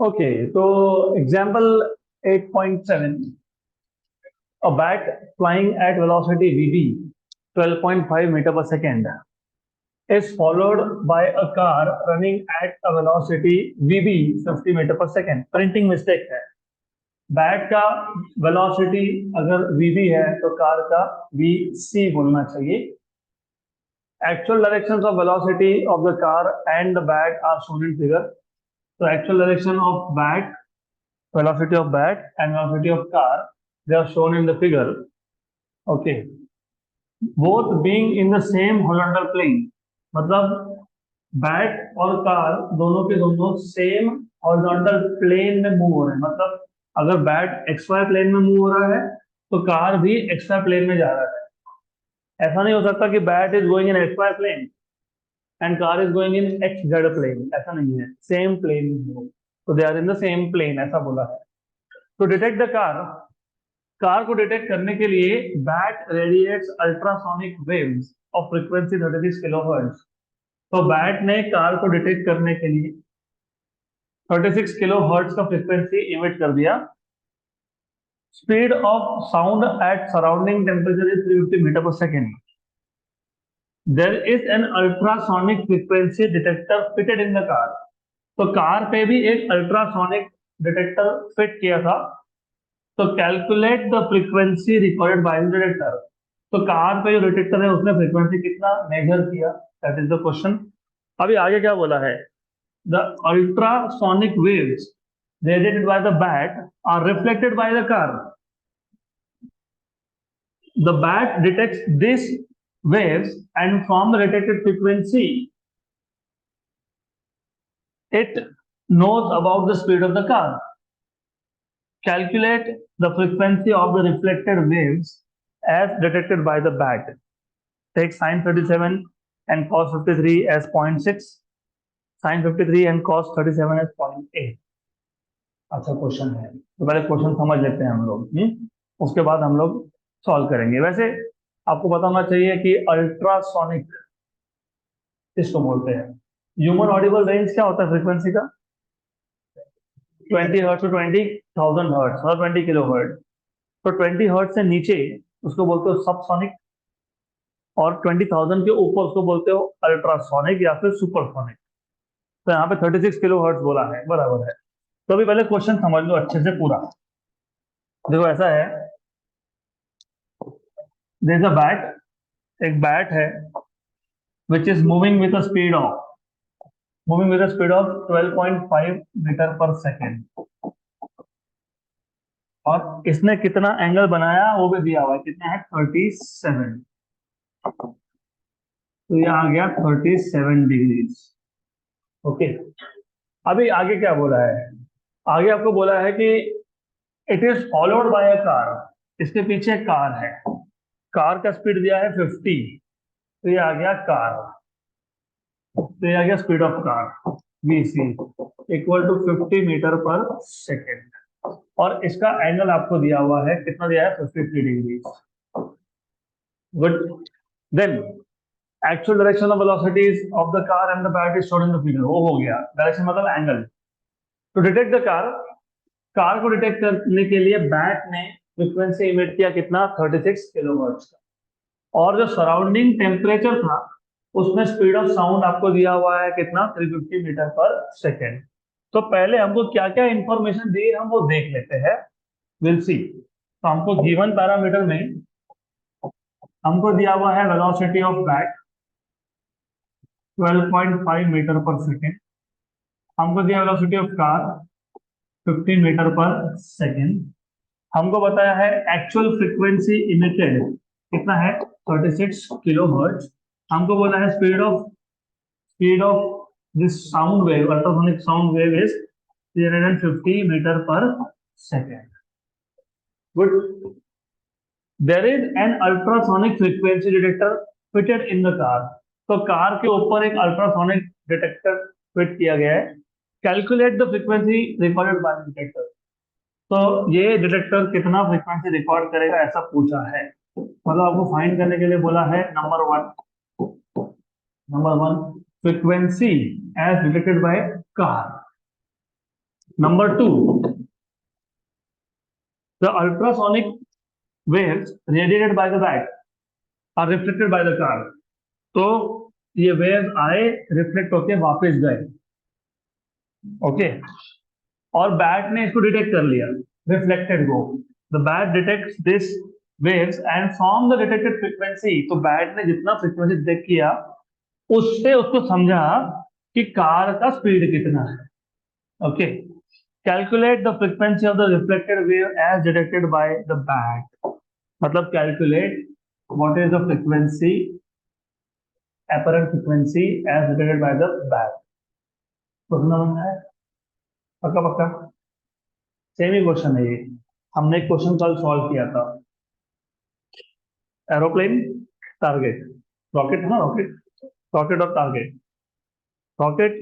Okay, तो example 8.7, a bat flying at velocity vb 12.5 meter per second is followed by a car running at a velocity vb 50 meter per second. Printing mistake है। Bat का velocity अगर vb है तो car का vc बोलना चाहिए। Actual directions of velocity of the car and the bat are shown in figure. So actual direction of bat, velocity of bat and velocity of car, they are shown in the figure. Okay, both being in the same horizontal plane. मतलब bat और car दोनों के दोनों same horizontal plane में move हो रहे हैं। मतलब अगर बैट एक्स वाई प्लेन में मूव हो रहा है तो कार भी एक्स वाई प्लेन में जा रहा है। ऐसा नहीं हो सकता कि bat is going in X Y plane and car is going in X Z plane, ऐसा नहीं है। सेम प्लेन में हो तो they are in the same plane, ऐसा बोला है। तो डिटेक्ट द कार को डिटेक्ट करने के लिए bat radiates ultrasonic waves of frequency 36 kilohertz. तो बैट ने कार को डिटेक्ट करने के लिए 36 किलोहर्ट्ज का फ्रीक्वेंसी इमिट कर दिया। Speed of sound at surrounding temperature is 350 metre per second. There is an ultrasonic frequency detector fitted in the car. तो कार पे भी एक अल्ट्रासोनिक डिटेक्टर फिट किया था। तो calculate the frequency recorded by the detector. तो car पे जो डिटेक्टर है उसने फ्रीक्वेंसी कितना मेजर किया, दैट इज द क्वेश्चन। अभी आगे क्या बोला है, the ultrasonic waves radiated by the bat are reflected by the car. The bat detects this waves and from the detected frequency it knows about the speed of the car. Calculate the frequency of the reflected waves as detected by the bat. Take sin 37 and cos 53 as 0.6, sin 53 and cos 37 as 0.8. अच्छा question है, तो पहले question समझ लेते हैं हम लोग, उसके बाद हम लोग सॉल्व करेंगे। वैसे आपको पता होना चाहिए कि अल्ट्रासोनिक किसको बोलते हैं। ह्यूमन ऑडिबल रेंज क्या होता है फ्रीक्वेंसी का, 20 हर्ट्ज टू 20,000 हर्ट्ज और 20 किलो हर्ट्ज। तो 20 हर्ट्ज से नीचे उसको बोलते हो सबसोनिक, और 20,000 के ऊपर उसको बोलते हो अल्ट्रासोनिक या फिर सुपरसोनिक। तो यहाँ पे 36 किलो हर्ट्ज बोला है, बराबर है। तो अभी पहले क्वेश्चन समझ लो अच्छे से पूरा। देखो ऐसा है, देयर इज अ बैट, एक बैट है which is moving with a speed of 12.5 metre per second. और इसने कितना एंगल बनाया वो भी दिया हुआ है, कितना है 37। तो ये आ गया 37 डिग्रीज। ओके, अभी आगे क्या बोला है, आगे आपको बोला है कि it is followed by a car. इसके पीछे कार है, कार का स्पीड दिया है 50, तो ये आ गया कार, तो ये आ गया speed of car vc equal to 50 metre per second. और इसका एंगल आपको दिया हुआ है, कितना दिया है 53 degree. Good, then actual direction of velocities of the car and the bat is shown in the figure. वो हो गया, डायरेक्शन मतलब angle. To detect the car को डिटेक्ट करने के लिए बैट ने फ्रीक्वेंसी इमिट किया कितना, 36 किलोहर्ट्ज का। और जो सराउंडिंग टेम्परेचर था उसमें स्पीड ऑफ साउंड आपको दिया हुआ है कितना, 350 मीटर पर सेकेंड। तो पहले हमको क्या क्या इंफॉर्मेशन दी हम वो देख लेते हैं, विल सी। तो हमको गिवन पैरामीटर में हमको दिया हुआ है velocity of bat 12.5 metre per second, हमको दिया velocity of car 15 metre per second, हमको बताया है एक्चुअल फ्रीक्वेंसी इमिटेड कितना है 36 किलोहर्ट्ज, हमको बोला है speed of this sound wave, ultrasonic sound wave is 350 metre per second. Good, there is an ultrasonic frequency detector fitted in the car. तो car के ऊपर एक अल्ट्रासोनिक डिटेक्टर फिट किया गया है। Calculate the frequency recorded by detector. तो ये detector कितना फ्रीक्वेंसी रिकॉर्ड करेगा ऐसा पूछा है। मतलब आपको फाइंड करने के लिए बोला है number one frequency as detected by car. Number 2, the ultrasonic waves radiated by the bat are reflected by the car. तो ये वेव आए, रिफ्लेक्ट होके वापस गए, ओके, और बैट ने इसको डिटेक्ट कर लिया, रिफ्लेक्टेड को। The bat detects this waves and from the detected frequency, तो बैट ने जितना फ्रीक्वेंसी डिटेक्ट किया उससे उसको समझा कि कार का स्पीड कितना है, okay. Calculate the frequency of the reflected wave as detected by the bat, मतलब calculate what is the frequency, apparent frequency as detected by the bat। Question समझ है? पक्का पक्का सेम ही क्वेश्चन है ये, हमने एक क्वेश्चन कल सॉल्व किया था। एरोप्लेन, टारगेट, रॉकेट है ना, रॉकेट, रॉकेट और टारगेट। रॉकेट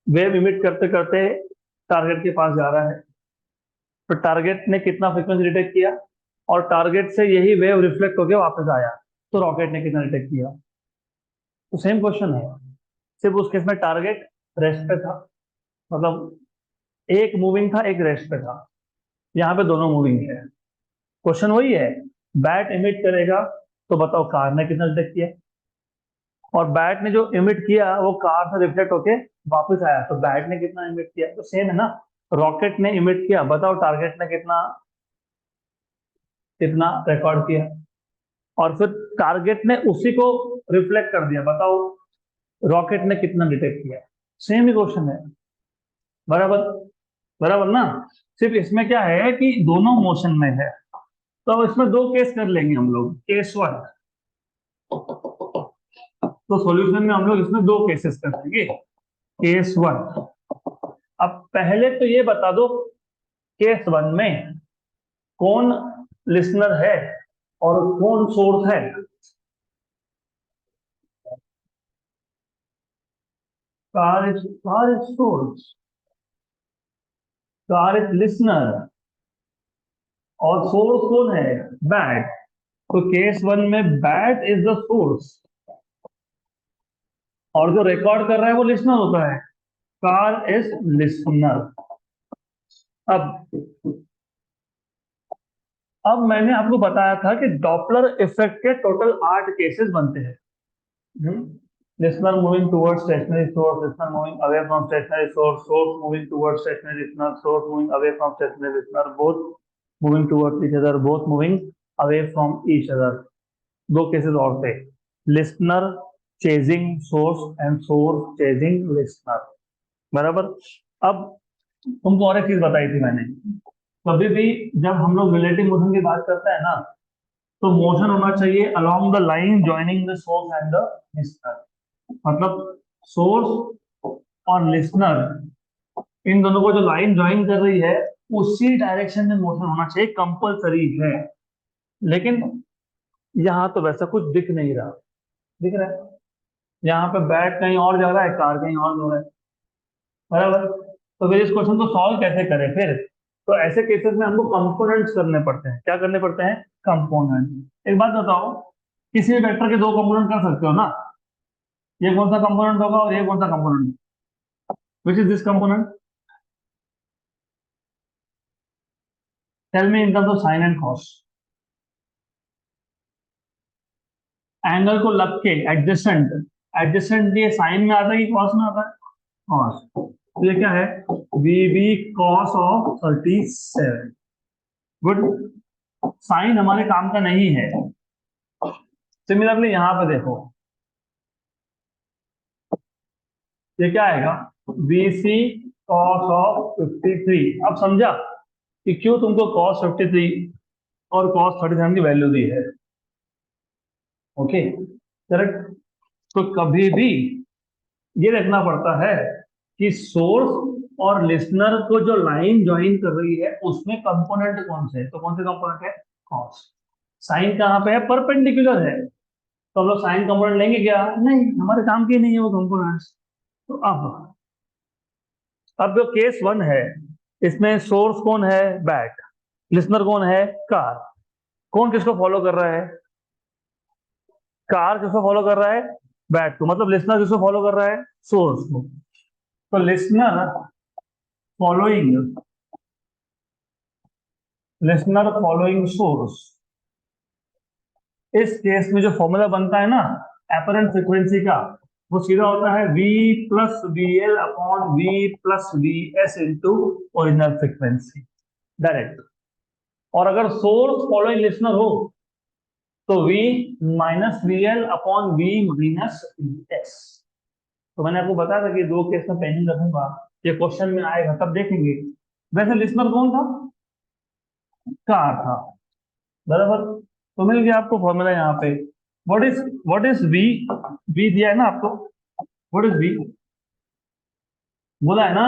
वेव इमिट करते करते टारगेट के पास जा रहा है, तो टारगेट ने कितना फ्रीक्वेंसी डिटेक्ट किया, और टारगेट से यही वेव रिफ्लेक्ट होकर वापस आया, तो रॉकेट ने कितना डिटेक्ट किया। तो सेम क्वेश्चन है, सिर्फ उस केस में टारगेट रेस्ट पे था, मतलब एक मूविंग था एक रेस्ट पे था, यहाँ पे दोनों मूविंग है। क्वेश्चन वही है, बैट इमिट करेगा तो बताओ कार ने कितना डिटेक्ट किया, और बैट ने जो इमिट किया वो कार से रिफ्लेक्ट होके वापस आया, तो बैट ने कितना इमिट किया। तो सेम है ना, रॉकेट ने इमिट किया, बताओ टारगेट ने कितना कितना रिकॉर्ड किया, और फिर टारगेट ने उसी को रिफ्लेक्ट कर दिया, बताओ रॉकेट ने कितना डिटेक्ट किया। सेम ही क्वेश्चन है, बराबर, बराबर ना। सिर्फ इसमें क्या है कि दोनों मोशन में है, तो अब इसमें दो केस कर लेंगे हम लोग। केस 1, तो सॉल्यूशन में हम लोग इसमें दो केसेस कर लेंगे। केस 1, अब पहले तो ये बता दो केस 1 में कौन लिसनर है और कौन सोर्स है। Car is source, car is listener, और सोर्स कौन है, बैट। तो केस 1 में बैट इज द सोर्स, और जो रिकॉर्ड कर रहा है वो लिसनर होता है, कार इज लिसनर। अब मैंने आपको बताया था कि डॉपलर इफेक्ट के टोटल 8 केसेस बनते हैं। Listener moving towards stationary source, listener moving away from stationary source, source moving towards stationary listener, source moving away from stationary listener, both moving towards each other, both moving away from each other. दो cases और थे, listener chasing source and source chasing listener, बराबर। अब तुमको और एक चीज बताई थी मैंने, कभी भी जब हम लोग रिलेटिव मोशन की बात करते हैं ना, तो मोशन होना चाहिए along the line joining the source and the listener, मतलब सोर्स और लिसनर इन दोनों को जो लाइन ज्वाइन कर रही है उसी डायरेक्शन में मोशन होना चाहिए, कंपलसरी है। लेकिन यहाँ तो वैसा कुछ दिख नहीं रहा, दिख रहा है यहाँ पे बैट कहीं और जा रहा है, कार कहीं और जा रहा है, बराबर। तो फिर इस क्वेश्चन को सॉल्व कैसे करें फिर, तो ऐसे केसेस में हमको कंपोनेंट्स करने पड़ते हैं। क्या करने पड़ते हैं, कंपोनेंट। एक बात बताओ, किसी भी वेक्टर के दो कंपोनेंट कर सकते हो ना, ये कौन सा कंपोनेंट होगा और ये कौन सा component, which is this component, tell me in terms of sine and cos. Angle को लग के एडजेसेंट, एडजेसेंट ये साइन में आता है कि कॉस में आता है, कॉस। तो ये क्या है, V B cos of 37। Good, sine हमारे काम का नहीं है। सिमिलरली यहां पे देखो, ये क्या आएगा, BC cos ऑफ 53। अब समझा कि क्यों तुमको cos 53 और cos 37 की वैल्यू दी है, ओके, करेक्ट। तो कभी भी ये देखना पड़ता है कि सोर्स और लिसनर को जो लाइन ज्वाइन कर रही है उसमें कंपोनेंट कौन से है, तो कौन से कंपोनेंट है, cos। साइन कहाँ पे है, परपेंडिकुलर है, तो हम लोग साइन कंपोनेंट लेंगे क्या, नहीं, हमारे काम के नहीं है वो कंपोनेंट्स। तो अब जो केस 1 है इसमें सोर्स कौन है, बैट, लिसनर कौन है, कार। कौन किसको फॉलो कर रहा है, कार किसको फॉलो कर रहा है, बैट को, मतलब लिसनर किसको फॉलो कर रहा है, सोर्स को। तो लिसनर फॉलोइंग सोर्स, इस केस में जो फॉर्मूला बनता है ना एपरेंट फ्रीक्वेंसी का, वो सीधा होता है V plus V L upon V plus V S into original frequency, direct. और अगर सोर्स फॉलोइंग लिसनर हो तो V minus V L upon V minus V S. तो मैंने आपको बताया था कि दो केस में पेंडिंग रखूंगा, ये क्वेश्चन में आएगा तब देखेंगे। वैसे लिसनर कौन था? कार था, बराबर। तो मिल गया आपको फॉर्मूला यहाँ पे। What is we? वी दिया है ना आपको, व्हाट इज वी बोला है ना,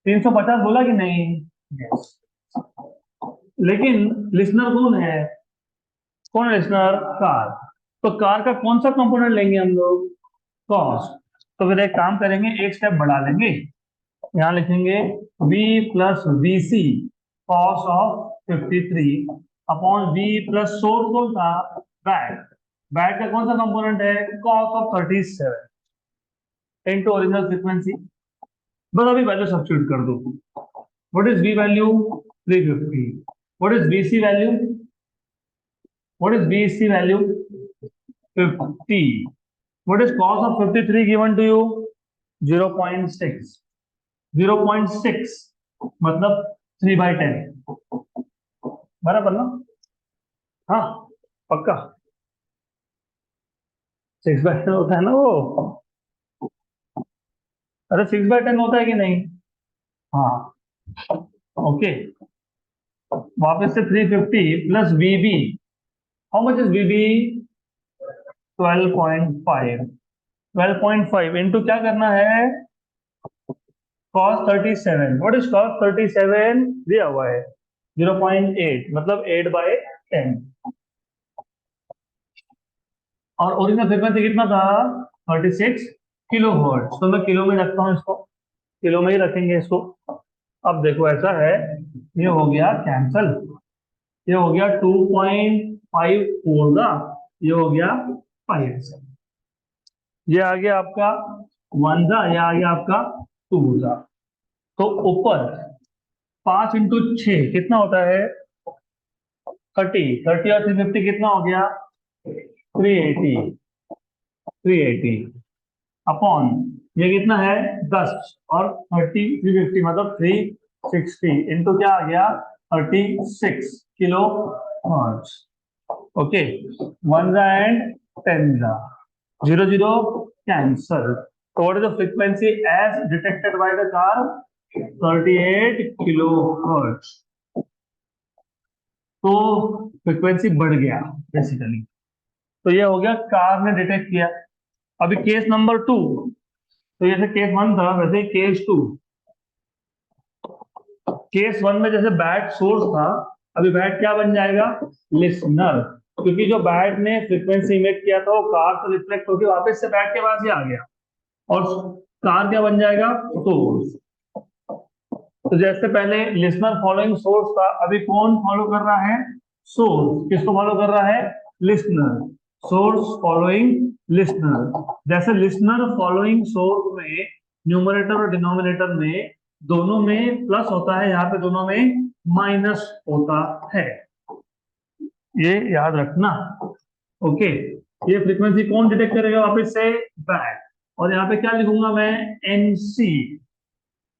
350 बोला कि नहीं? Yes. लेकिन लिसनर कौन है? कौन है लिसनर? कार। तो कार का कौन सा कंपोनेंट लेंगे हम लोग? कॉस। तो फिर एक काम करेंगे, एक स्टेप बढ़ा लेंगे, यहाँ लिखेंगे v plus V C cos of 53 upon v plus source कौन था? बैट। बैट का कौन सा कंपोनेंट है? Cos of 37 into original frequency. बस अभी वैल्यू सब्स्टिट्यूट कर दो। What is v value? 350। What is vc value? What is vc value? 50। What is cos of 53 given to you? 0.6। 0.6 मतलब 3/10, बराबर ना? हाँ, पक्का 6/10 होता है ना वो। अरे 6/10 होता है कि नहीं? हाँ, ओके। वापस से 350 plus VB. How much is VB? 12.5। 12.5 into क्या करना है? cos 37। What is cos 37? दिया हुआ है 0.8 मतलब 8/10। और ओरिजिनल फ्रीक्वेंसी कितना था? 36 किलो हर्ट्ज। तो मैं किलो में रखता हूँ इसको, किलो में ही रखेंगे इसको। अब देखो ऐसा है, ये हो गया कैंसल, ये हो गया 2.54 का, ये हो गया 5, ये आ गया आपका 1 का, ये आ गया आपका 2 का। तो ऊपर 5 × 6 कितना होता है? 30। 30 और 350 कितना हो गया? 380। 380 अपॉन ये कितना है? 10 और 350 मतलब 360 इंटू क्या आ गया? 36 kilo hertz. Okay, 1 and 10 0 0 cancel. So what is the frequency as detected by the car? 38 kilo hertz. तो फ्रीक्वेंसी बढ़ गया बेसिकली। तो ये हो गया कार ने डिटेक्ट किया। अभी केस नंबर 2, तो जैसे केस 1 था वैसे ही केस 2। केस 1 में जैसे बैट सोर्स था, अभी बैट क्या बन जाएगा? लिसनर। क्योंकि जो बैट ने फ्रीक्वेंसी इमिट किया था वो कार से रिफ्लेक्ट होकर वापस से बैट के पास ही आ गया, और कार क्या बन जाएगा? सोर्स। तो जैसे पहले लिसनर फॉलोइंग सोर्स था, अभी कौन फॉलो कर रहा है? सोर्स। किसको फॉलो कर रहा है? लिसनर। Source following listener. जैसे लिसनर फॉलोइंग सोर्स में न्यूमरेटर और डिनोमिनेटर में दोनों में प्लस होता है, यहाँ पे दोनों में माइनस होता है, ये याद रखना। ओके, ये फ्रीक्वेंसी कौन डिटेक्ट करेगा? वापस से बैट। और यहाँ पे क्या लिखूंगा मैं? एनसी।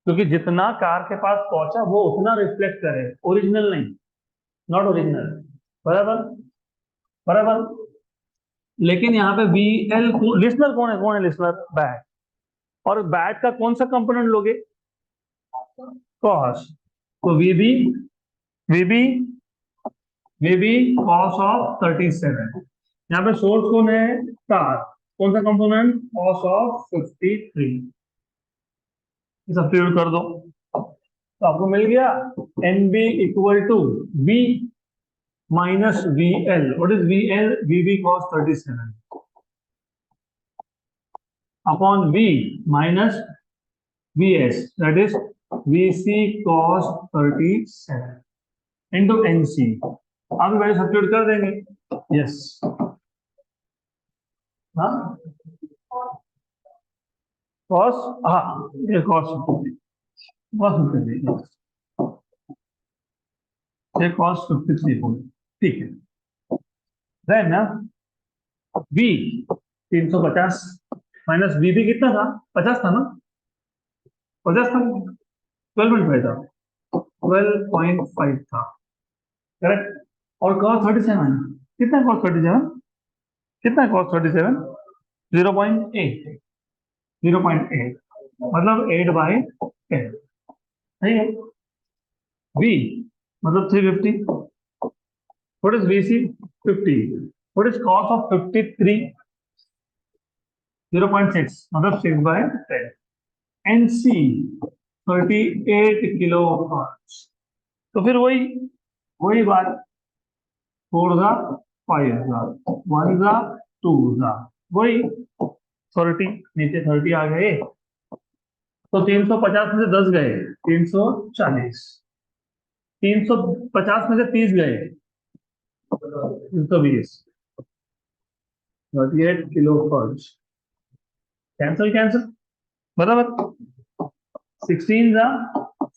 क्योंकि जितना कार के पास पहुंचा वो उतना रिफ्लेक्ट करे, ओरिजिनल नहीं, नॉट ओरिजिनल, बराबर बराबर। लेकिन यहाँ पे वी एल लिसनर कौन है? कौन है लिसनर? बैट। और बैट का कौन सा कंपोनेंट लोगे? कॉस। तो वीबी वीबी कॉस ऑफ 37। यहाँ पे सोर्स कौन है? कार। कौन सा कंपोनेंट? Cos of 53। सब्स्टिट्यूट कर दो तो आपको मिल गया N B equal to V minus V L. What is V L? V B cos 37 upon V minus V S, that is V C cos 37 into N C. आप value substitute कर देंगे। Yes, हाँ cos, हाँ ये cos 53, ये cos 53, ठीक है। Then ना बी 350 माइनस बी भी कितना था, 50 था ना, 50 था, 12.5 था, 12.5 था, करेक्ट। और कॉस 37 कितना, कॉस 37 कितना, कॉस 37 0.8, 0.8 मतलब 8/10, सही है। बी मतलब 350, what is BC 50, what is cos of 53, 0.6 मतलब 6/10, एंड सी 38 किलो हर्ट्ज। तो फिर वही वही बात, 4 5 1 2 वही 30, नीचे 30 आ गए, तो 350 में से 10 गए, 340, 350 में से 30 गए, 320, 38 किलो हर्ट्ज, कैंसिल कैंसिल, बराबर 16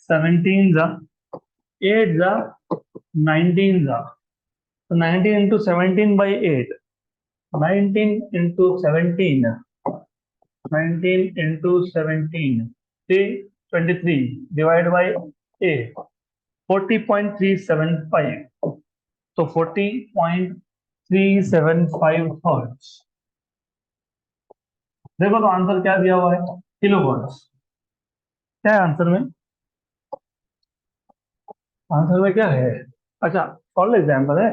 17 8 19 तो 19 into 17/8, 19 into 17, 19 into 17, 323 divide by 8, 40.375, तो 40.375 हर्ट्ज। देखो तो आंसर क्या दिया हुआ है, किलो हर्ट्ज। क्या है आंसर में, आंसर में क्या है, अच्छा सॉल्व एग्जाम्पल है,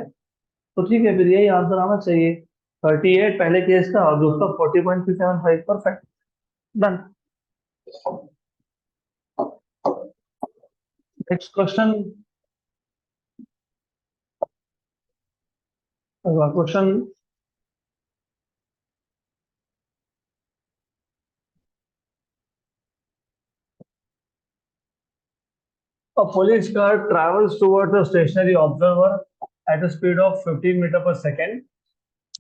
तो ठीक है, फिर यही आंसर आना चाहिए, 38 पहले केस का और दूसरा 40.375, परफेक्ट, डन। नेक्स्ट क्वेश्चन, अगला question, a police car travels towards a stationary observer at a speed of 15 meter per second.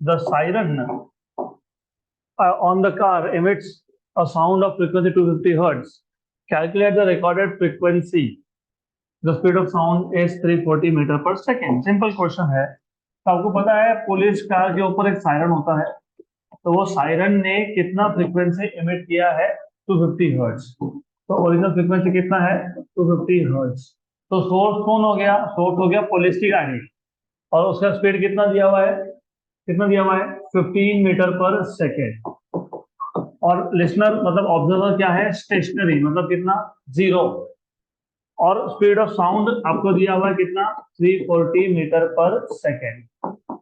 The siren on the car emits a sound of frequency 250 hertz. Calculate the recorded frequency. The speed of sound is 340 metre per second. Simple question है, तो आपको पता है police car के ऊपर एक siren होता है, तो वो सायरन ने कितना फ्रीक्वेंसी इमिट किया है, 250 हर्ट्ज। तो ओरिजिनल फ्रीक्वेंसी कितना है, 250 हर्ट्ज। तो सोर्स कौन हो गया, सोर्स हो गया पुलिस की गाड़ी, और उसका स्पीड कितना दिया हुआ है, कितना दिया हुआ है, 15 मीटर पर सेकेंड। और लिसनर मतलब ऑब्जर्वर क्या है, स्टेशनरी मतलब कितना, 0। और स्पीड ऑफ साउंड आपको दिया हुआ है कितना, 340 मीटर पर सेकेंड।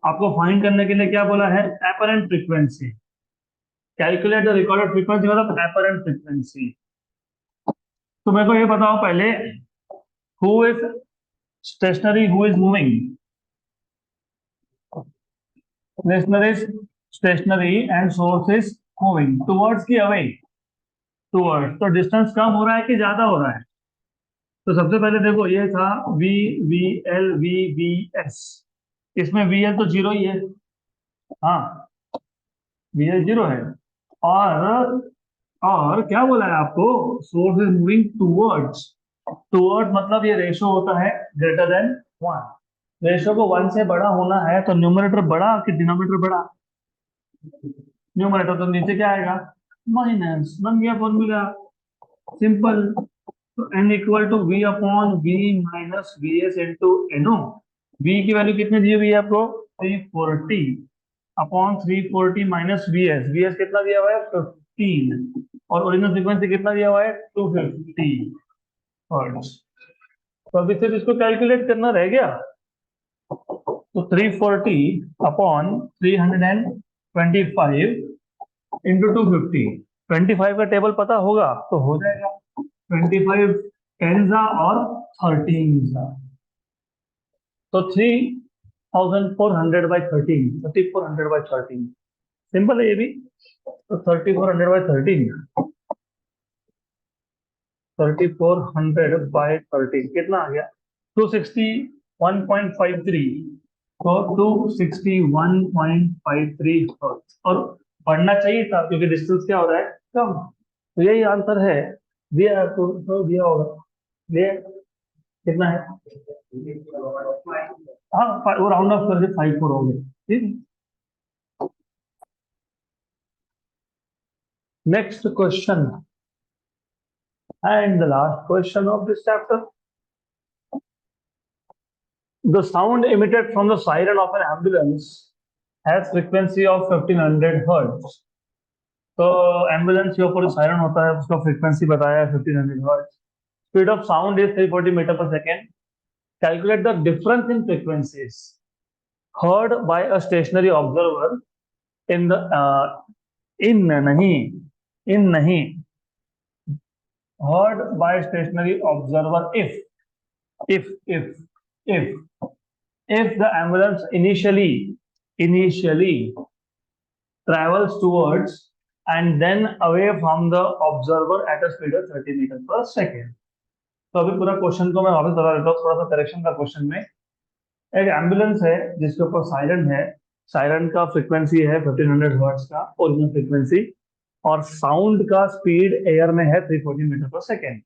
आपको फाइंड करने के लिए क्या बोला है, apparent frequency. Calculate the recorded frequency मतलब एपरेंट फ्रीक्वेंसी। तो मेरे को ये बताओ पहले, who is stationary, who is moving, listener is stationary and source is moving, towards की अवे, टुवर्ड्स, तो डिस्टेंस कम हो रहा है कि ज्यादा हो रहा है। तो सबसे पहले देखो ये था V, V L, V V S, इसमें वी एल तो जीरो ही है, हाँ वी एल जीरो है। और और क्या बोला है आपको, source is moving towards, toward मतलब ये रेशो होता है ग्रेटर देन 1, रेशो को 1 से बड़ा होना है तो न्यूमरेटर बड़ा कि डिनोमिनेटर बड़ा, न्यूमरेटर, तो नीचे क्या आएगा, माइनस, बन गया फॉर्मूला, सिंपल। तो N equal to V upon V minus V S into NO. V की वैल्यू कितनी दी हुई है आपको, 340 अपॉन 340 minus V S, V S कितना दिया हुआ है, 15, और ओरिजिनल फ्रीक्वेंसी कितना दिया हुआ है, 250 हर्ट्ज। तो अभी सिर्फ इसको कैलकुलेट करना रह गया, तो 340 अपॉन 325 इंटू 250, 25 का टेबल पता होगा तो हो जाएगा, 25 टेंजा और 13 तो 3400/13, 3400/13, सिंपल है ये भी। तो 3400/13, 3400/13 कितना आ गया, 261.53, तो 261.53 हर्ट्ज। और बढ़ना चाहिए था क्योंकि डिस्टेंस क्या हो रहा है, कम। तो यही आंसर है। दिया तो दिया होगा ये कितना है। हाँ वो राउंड ऑफ करके 5 4 हो गए। ठीक। Next question and the last question of this chapter. The sound emitted from the siren of an ambulance has frequency of 1500 hertz। तो एम्बुलेंस के ऊपर सायरन होता है, उसका फ्रीक्वेंसी बताया है 1500 hertz. Speed of sound is 340 metre per second. Calculate the difference in frequencies heard by a stationary observer in the in नहीं in नहीं heard by stationary observer if if if the ambulance initially travels towards and then away from the observer at a speed of 30 metre per second. तो अभी पूरा question को मैं वापस दोहरा देता हूँ, थोड़ा सा करेक्शन का क्वेश्चन में। एक एम्बुलेंस है जिसके ऊपर सायरन है। सायरन का फ्रीक्वेंसी है 1500 हर्ट्ज का ओरिजिनल फ्रीक्वेंसी, और साउंड का स्पीड एयर में है 340 मीटर पर सेकेंड।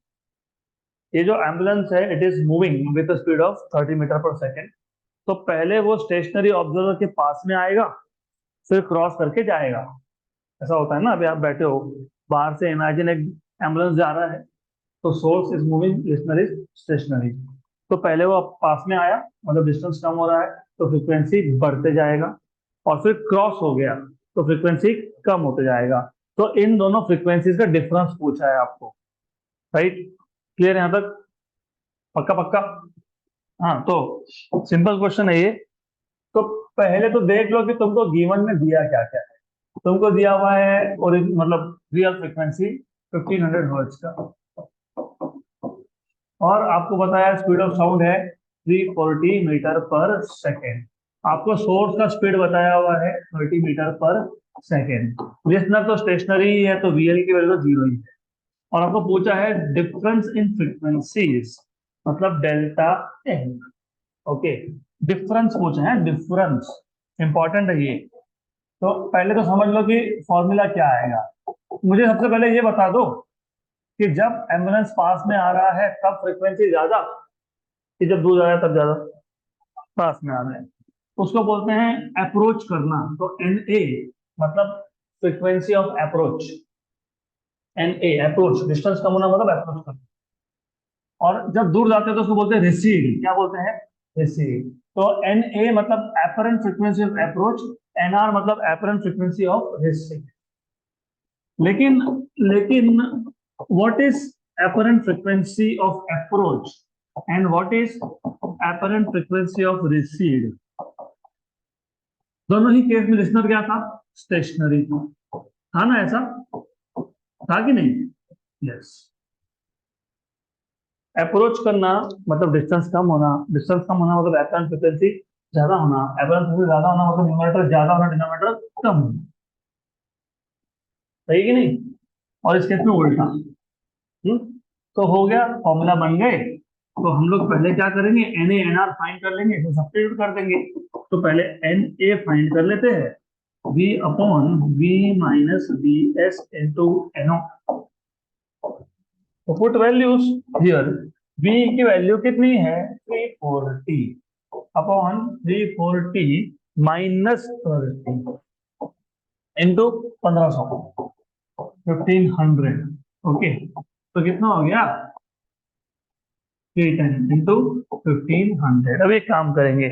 ये जो एम्बुलेंस है it is moving with speed of 30 metre per second. तो पहले वो स्टेशनरी ऑब्जर्वर के पास में आएगा, फिर क्रॉस करके जाएगा। ऐसा होता है ना, अभी आप बैठे हो बाहर से, इमेजिन एक एम्बुलेंस जा रहा है, तो source is moving, listener is stationary. तो पहले वो पास में आया, मतलब डिस्टेंस कम हो रहा है तो फ्रीक्वेंसी बढ़ते जाएगा, और फिर क्रॉस हो गया तो फ्रीक्वेंसी कम होते जाएगा। तो इन दोनों फ्रीक्वेंसीज का डिफरेंस पूछा है आपको। राइट, क्लियर यहाँ तक? पक्का पक्का? हाँ, तो सिंपल क्वेश्चन है ये। तो पहले तो देख लो कि तुमको गिवन में दिया क्या क्या है। तुमको दिया हुआ है और मतलब रियल फ्रीक्वेंसी 1500 हर्ट्ज का, और आपको बताया स्पीड ऑफ साउंड है 340 मीटर पर सेकेंड। आपको सोर्स का स्पीड बताया हुआ है 30 मीटर पर सेकेंड। लिसनर तो स्टेशनरी ही है तो वीएल की वैल्यू तो जीरो ही है। और आपको पूछा है डिफरेंस इन फ्रीक्वेंसीज, मतलब डेल्टा एन। ओके, डिफरेंस पूछा है, डिफरेंस इंपॉर्टेंट है ये। तो पहले तो समझ लो कि फॉर्मूला क्या आएगा। मुझे सबसे पहले ये बता दो कि जब एम्बुलेंस पास में आ रहा है तब फ्रीक्वेंसी ज्यादा, कि जब दूर जा रहा है तब ज्यादा? पास में आ रहा है, उसको बोलते हैं अप्रोच करना। तो एन ए मतलब frequency of approach. N A approach, distance कम होना मतलब अप्रोच करना। और जब दूर जाते हैं तो उसको बोलते हैं रिसीड। क्या बोलते हैं? रिसीड। तो एन ए मतलब apparent frequency of approach, N R मतलब एपरेंट फ्रीक्वेंसी ऑफ रिसीड। लेकिन लेकिन what is apparent frequency of approach and what is apparent frequency of recede? दोनों ही केस में लिसनर क्या था? स्टेशनरी था ना, ऐसा था कि नहीं? यस। अप्रोच करना मतलब डिस्टेंस कम होना, डिस्टेंस कम होना मतलब एपरेंट फ्रीक्वेंसी ज्यादा होना, एपरेंट फ्रीक्वेंसी ज्यादा होना मतलब न्यूमरेटर ज्यादा होना, डिनोमिनेटर कम होना। सही कि नहीं? और इस केस में उल्टा। तो हो गया, फॉर्मूला बन गए। तो हम लोग पहले क्या करेंगे, N A N R find कर लेंगे, तो सब्स्टिट्यूट कर देंगे। तो पहले एन ए फाइंड कर लेते हैं, v upon v minus B S into N O. तो पुट वैल्यूज हियर। v की वैल्यू कितनी है? 340 अपॉन 340 माइनस 30 इंटू 1500, 1500। ओके, तो कितना हो गया? 310 इंटू 1500। अब एक काम करेंगे,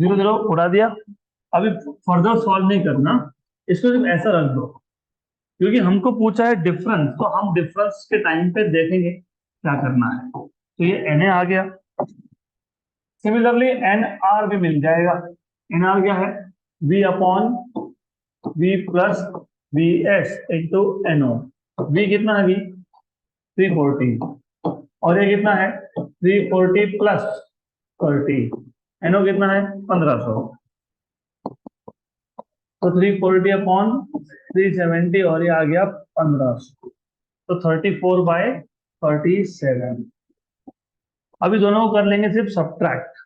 0 0 उड़ा दिया। अभी फर्दर सॉल्व नहीं करना, इसको सिर्फ ऐसा रख दो, क्योंकि हमको पूछा है डिफरेंस, तो हम डिफरेंस के टाइम पे देखेंगे क्या करना है। तो ये एन ए आ गया। सिमिलरली एन आर भी मिल जाएगा। एन आर क्या है? V upon V plus V S into N O. V कितना है? वी 340, और ये कितना है? 340 प्लस 30। एनओ कितना है? 1500। तो 340 अपॉन 370, और ये आ गया 1500। तो 34/37। अभी दोनों को कर लेंगे सिर्फ सब्ट्रैक्ट।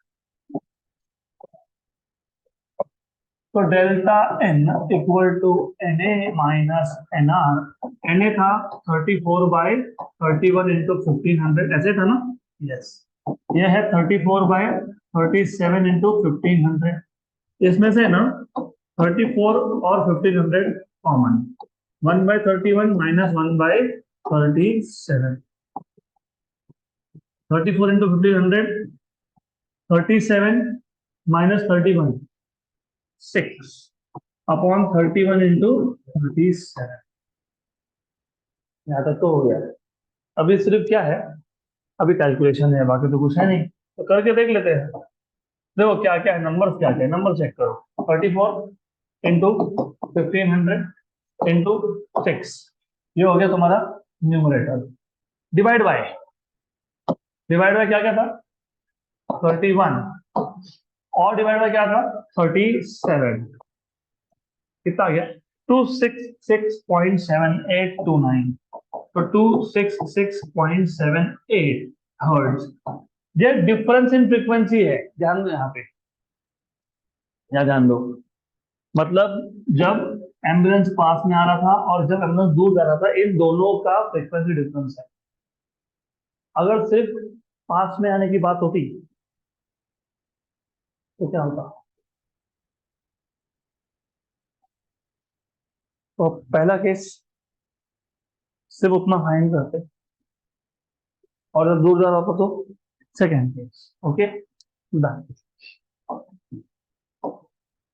तो delta N equal to N A minus N R. N A था 34/31 इंटू 1500, ऐसे था ना? यस। ये है 34/37 इंटू 1500। इसमें से ना 34 और 1500 common, 1/31 minus 1/37। 34 into 1500, 37 minus 31, 6 upon 31 into 37। यहाँ तक तो हो गया। अभी सिर्फ क्या है, अभी कैलकुलेशन है, बाकी तो कुछ है नहीं, तो करके देख लेते हैं। देखो क्या क्या है, नंबर क्या क्या है, नंबर चेक करो। 34 इंटू 1500 इंटू 6, ये हो गया तुम्हारा numerator. Divide by, divide by क्या क्या था? 31, और डिवाइड बाय क्या था? 37। कितना आ गया? 266.7829। तो 266.78 हर्ट्ज। ये डिफरेंस इन फ्रीक्वेंसी है, ध्यान दो यहाँ पे, यहाँ ध्यान दो। मतलब जब एम्बुलेंस पास में आ रहा था और जब एम्बुलेंस दूर जा रहा था, इन दोनों का फ्रीक्वेंसी डिफरेंस है। अगर सिर्फ पास में आने की बात होती तो क्या होता? तो पहला केस सिर्फ उतना फाइन करते, और जब दूर जा रहा होता तो सेकेंड केस। Okay, done.